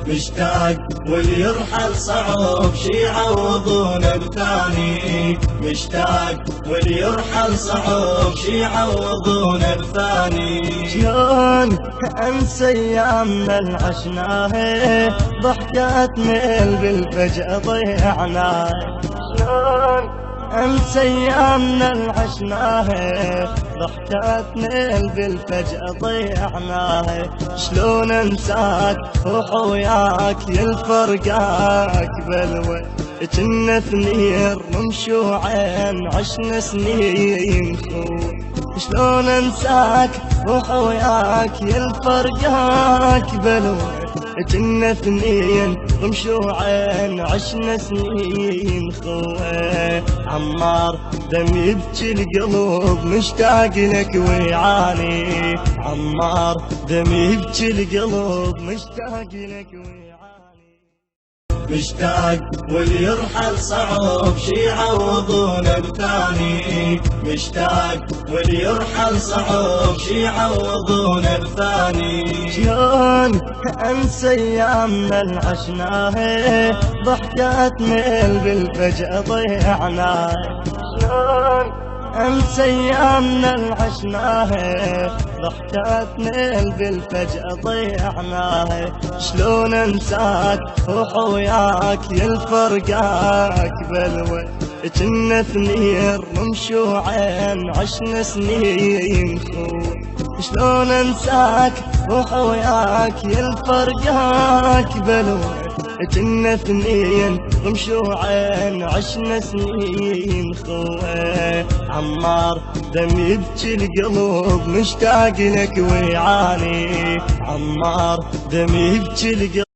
مشتاق واللي يرحل صعب شي يعوضونه بثاني. مشتاق واللي يرحل صعب شي يعوضونه بثاني. شلون انسى ايامنا اللي عشناها ضحكاتنا اللي بالفجأة ضيعناها. شلون انسى ايامنا اللي عشناها ضحكاتنا اللي بالفجأة ضيعناها. شلون انساك روح وياك يلفرقاك بلوى كنا ثنين رمشوعين عشنا سنين خون. شلون انساك روح وياك يلفرقاك بلوى كنا ثنين رمشوعين عشنا سنين خوه. عمار دم يبكي القلب مشتاق لك ويعاني. عمار دم يبكي القلب مشتاق لك ويعاني. مشتاق واللي يرحل صعب شي يعوضونه بثاني. مشتاق واللي يرحل صعب شي يعوضونه بثاني. شلون انسى ايامنا اللي عشناها ضحكاتنا اللي بالفجأة ضيعناها. شلون انسى ايامنا اللي عشناها ضحكاتنا اللي بالفجأة ضيعناها. شلون انساك روح وياك يلفرقاك بلوى كنا ثنين رمشوعين عشنا سنين خون. شلون انساك روح وياك يلفرقاك بلوى كنا ثنين رمشوعين عشنا سنين خوه. عمار دم يبكي القلب مشتاق لك ويعاني. عمار دم يبكي القلب